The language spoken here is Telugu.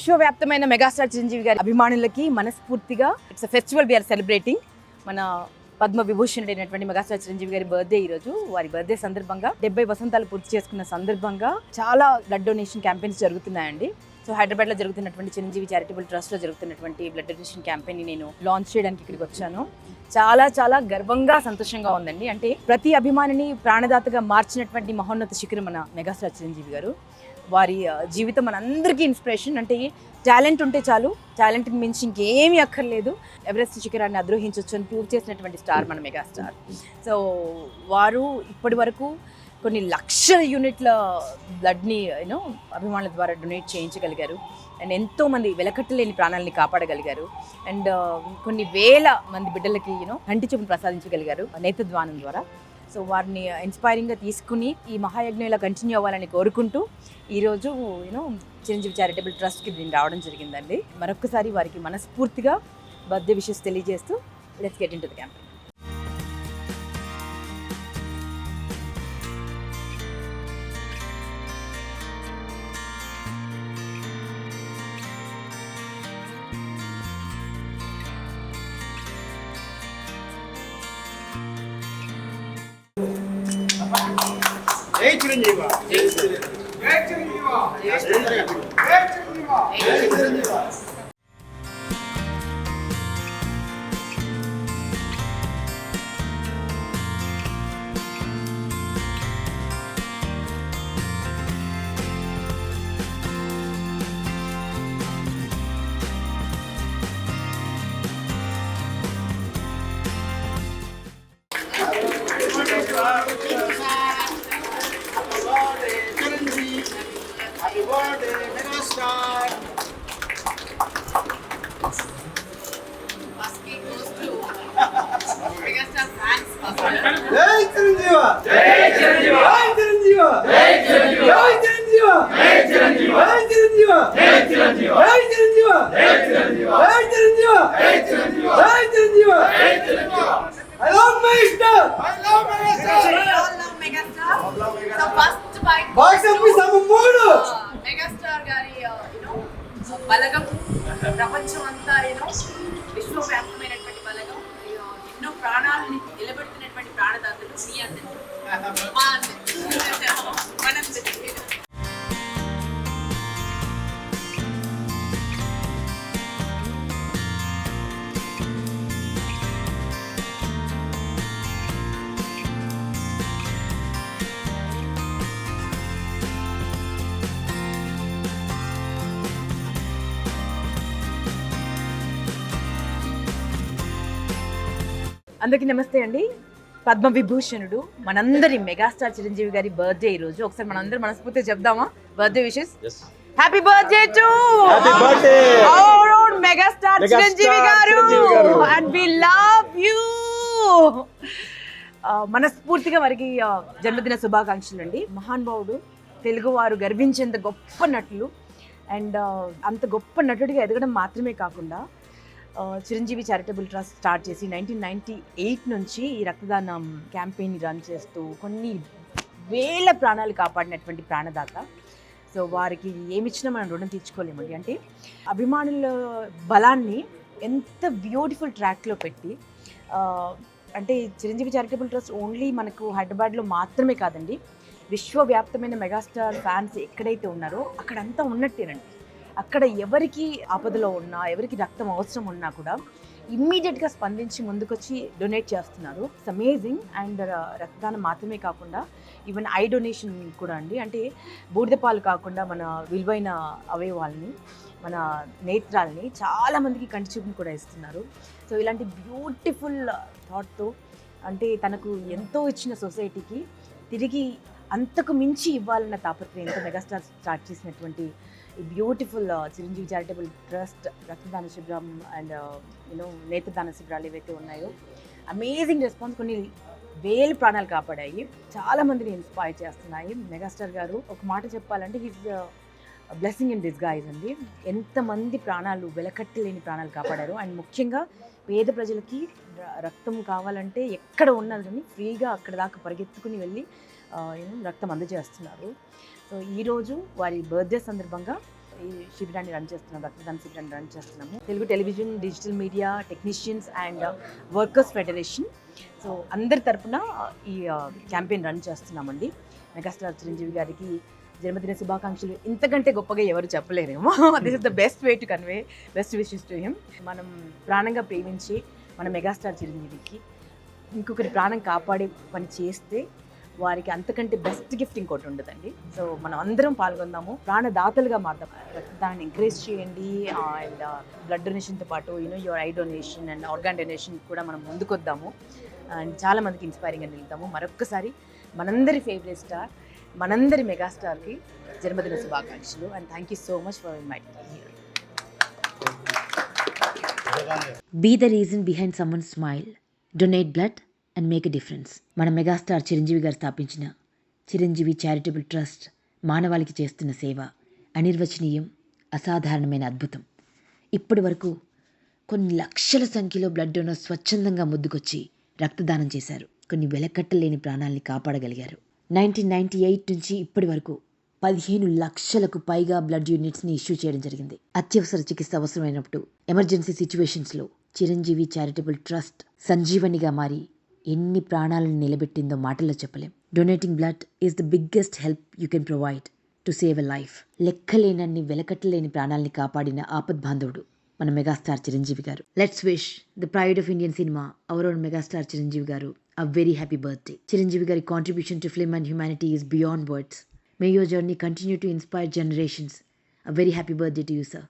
విశ్వవ్యాప్తమైన మెగాస్టార్ చిరంజీవి గారి అభిమానులకి మనస్ఫూర్తిగా ఇట్స్ ఫెస్టివల్ వీఆర్ సెలబ్రేటింగ్. మన పద్మ విభూషణుడు అయినటువంటి మెగాస్టార్ చిరంజీవి గారి బర్త్డే ఈరోజు. వారి బర్త్డే సందర్భంగా 70 వసంతాలు పూర్తి చేసుకున్న సందర్భంగా చాలా బ్లడ్ డొనేషన్ క్యాంపెయిన్స్ జరుగుతున్నాయండి. సో హైదరాబాద్లో జరుగుతున్నటువంటి చిరంజీవి చారిటబుల్ ట్రస్ట్లో జరుగుతున్నటువంటి బ్లడ్ డొనేషన్ క్యాంపెయిన్ని నేను లాంచ్ చేయడానికి ఇక్కడికి వచ్చాను. చాలా చాలా గర్వంగా సంతోషంగా ఉందండి. అంటే ప్రతి అభిమానిని ప్రాణదాతగా మార్చినటువంటి మహోన్నత శిఖరం మన మెగాస్టార్ చిరంజీవి గారు. వారి జీవితం మనందరికీ ఇన్స్పిరేషన్. అంటే టాలెంట్ ఉంటే చాలు, టాలెంట్కి మించి ఇంకేమీ అక్కర్లేదు, ఎవరెస్ట్ శిఖరాన్ని అధిరోహించవచ్చు అని ప్రూవ్ చేసినటువంటి స్టార్ మన మెగాస్టార్. సో వారు ఇప్పటి వరకు కొన్ని లక్షల యూనిట్ల బ్లడ్ని అభిమానుల ద్వారా డొనేట్ చేయించగలిగారు. అండ్ ఎంతోమంది వెలకట్టలేని ప్రాణాలని కాపాడగలిగారు. అండ్ కొన్ని వేల మంది బిడ్డలకి కంటి చూపును ప్రసాదించగలిగారు నేత్రద్వానం ద్వారా. సో వారిని ఇన్స్పైరింగ్గా తీసుకుని ఈ మహాయజ్ఞం ఇలా కంటిన్యూ అవ్వాలని కోరుకుంటూ ఈరోజు చిరంజీవి చారిటబుల్ ట్రస్ట్కి దీన్ని రావడం జరిగిందండి. మరొకసారి వారికి మనస్ఫూర్తిగా బర్త్డే విషెస్ తెలియజేస్తూ let's get in to the campaign. జై చిరంజీవ, జై చిరంజీవ, జై చిరంజీవ, జై చిరంజీవ, జై చిరంజీవ, జై చిరంజీవ. మెగాస్టార్ గారి బలగం ప్రపంచం అంతా విశ్వవ్యాప్తమైనటువంటి బలగం, ఎన్నో ప్రాణాలని నిలబెడుతున్నటువంటి ప్రాణదాతలు మీ అందరికీ మా మనందరికీ. అందరికీ నమస్తే అండి. పద్మ విభూషణుడు మనందరి మెగాస్టార్ చిరంజీవి గారి బర్త్డే ఈరోజు. ఒకసారి మనందరం మనస్ఫూర్తిగా చెప్దామా birthday wishes? Happy birthday to our megastar Chiranjeevi garu and we love you. మనస్ఫూర్తిగా వారికి జన్మదిన శుభాకాంక్షలు అండి. మహానుభావుడు, తెలుగువారు గర్వించేంత గొప్ప నటులు. అండ్ అంత గొప్ప నటుడిగా ఎదగడం మాత్రమే కాకుండా చిరంజీవి చారిటబుల్ ట్రస్ట్ స్టార్ట్ చేసి 1998 నుంచి ఈ రక్తదానం క్యాంపెయిన్ని రన్ చేస్తూ కొన్ని వేల ప్రాణాలు కాపాడినటువంటి ప్రాణదాత. సో వారికి ఏమిచ్చినా మనం రుణం తీర్చుకోలేమండి. అంటే అభిమానుల బలాన్ని ఎంత బ్యూటిఫుల్ ట్రాక్లో పెట్టి, అంటే చిరంజీవి చారిటబుల్ ట్రస్ట్ ఓన్లీ మనకు హైదరాబాద్లో మాత్రమే కాదండి, విశ్వవ్యాప్తమైన మెగాస్టార్ ఫ్యాన్స్ ఎక్కడైతే ఉన్నారో అక్కడంతా ఉన్నట్టేనండి. అక్కడ ఎవరికి ఆపదలో ఉన్నా, ఎవరికి రక్తం అవసరం ఉన్నా కూడా ఇమ్మీడియట్గా స్పందించి ముందుకొచ్చి డొనేట్ చేస్తున్నారు. It's amazing. అండ్ రక్తదానం మాత్రమే కాకుండా ఈవెన్ ఐ డొనేషన్ కూడా అండి. అంటే బూడిద పాలు కాకుండా మన విలువైన అవయవాల్ని, మన నేత్రాలని చాలామందికి కంటి చూపుని కూడా ఇస్తున్నారు. సో ఇలాంటి బ్యూటిఫుల్ థాట్తో, అంటే తనకు ఎంతో ఇచ్చిన సొసైటీకి తిరిగి అంతకు మించి ఇవ్వాలన్న తాపత్రయంతో మెగాస్టార్ స్టార్ట్ చేసినటువంటి ఈ బ్యూటిఫుల్ చిరంజీవి చారిటబుల్ ట్రస్ట్ రక్తదాన శిబిరం అండ్ నేత్రదాన శిబిరాలు ఏవైతే ఉన్నాయో అమేజింగ్ రెస్పాన్స్. కొన్ని వేల ప్రాణాలు కాపాడాయి, చాలామందిని ఇన్స్పైర్ చేస్తున్నాయి. మెగాస్టార్ గారు ఒక మాట చెప్పాలంటే హిస్ బ్లెస్సింగ్ ఇన్ డిస్గైజ్ అండి. ఎంతమంది ప్రాణాలు, వెలకట్టలేని ప్రాణాలు కాపాడారు. అండ్ ముఖ్యంగా పేద ప్రజలకి రక్తం కావాలంటే ఎక్కడ ఉన్నదని ఫ్రీగా అక్కడ దాకా పరిగెత్తుకుని వెళ్ళి రక్తం అందజేస్తున్నారు. సో ఈరోజు వారి బర్త్డే సందర్భంగా ఈ శిబిరాన్ని రన్ చేస్తున్నాం, రక్తదాన శిబిరాన్ని రన్ చేస్తున్నాము. Telugu television, digital media technicians and workers federation, so అందరి తరపున ఈ క్యాంపెయిన్ రన్ చేస్తున్నామండి. మెగాస్టార్ చిరంజీవి గారికి జన్మదిన శుభాకాంక్షలు ఇంతకంటే గొప్పగా ఎవరు చెప్పలేరేమో. This is the best way to convey best wishes to him. మనం ప్రాణంగా ప్రేమించి మన మెగాస్టార్ చిరంజీవికి ఇంకొకరి ప్రాణం కాపాడే పని చేస్తే వారికి అంతకంటే బెస్ట్ గిఫ్ట్ ఇంకోటి ఉండదండి. సో మనం అందరం పాల్గొందాము, ప్రాణదాతలుగా మారుదాం, దాన్ని ఎంకరేజ్ చేయండి. అండ్ బ్లడ్ డొనేషన్తో పాటు your eye donation and organ donation కూడా మనం ముందుకొద్దాము అండ్ చాలా మందికి ఇన్స్పైరింగ్గా నిలుద్దాము. మరొక్కసారి మనందరి ఫేవరెట్ స్టార్, మనందరి మెగాస్టార్కి జన్మదిన శుభాకాంక్షలు and thank you so much for inviting me here. Be the reason behind someone's smile. Donate blood and make a difference. మన మెగాస్టార్ చిరంజీవి గారు స్థాపించిన చిరంజీవి చారిటబుల్ ట్రస్ట్ మానవాళికి చేస్తున్న సేవ అనిర్వచనీయం, అసాధారణమైన అద్భుతం. ఇప్పటి వరకు కొన్ని లక్షల సంఖ్యలో బ్లడ్ డోనర్స్ స్వచ్ఛందంగా ముందుకొచ్చి రక్తదానం చేశారు. కొన్ని వెలకట్టలేని ప్రాణాలని కాపాడగలిగారు. 1998 నుంచి ఇప్పటి వరకు 15 లక్షలకు పైగా బ్లడ్ యూనిట్స్ని ఇష్యూ చేయడం జరిగింది. అత్యవసర చికిత్స అవసరమైనప్పుడు ఎమర్జెన్సీ సిచ్యువేషన్స్లో చిరంజీవి చారిటబుల్ ట్రస్ట్ సంజీవనిగా మారి ఎన్ని ప్రాణాలను నిలబెట్టిందో మాటల్లో చెప్పలేం. Donating blood is the biggest help you can provide to save a life. లెక్కలేనన్ని వెలకట్టలేని ప్రాణాలని కాపాడిన ఆపద్బాంధవుడు మన మెగాస్టార్ చిరంజీవి గారు. Let's wish the pride of Indian cinema, our own megastar Chiranjeevi గారు, a very happy birthday. Chiranjeevi గారి contribution to film and humanity is beyond words. May your journey continue to inspire generations. A very happy birthday to you, sir.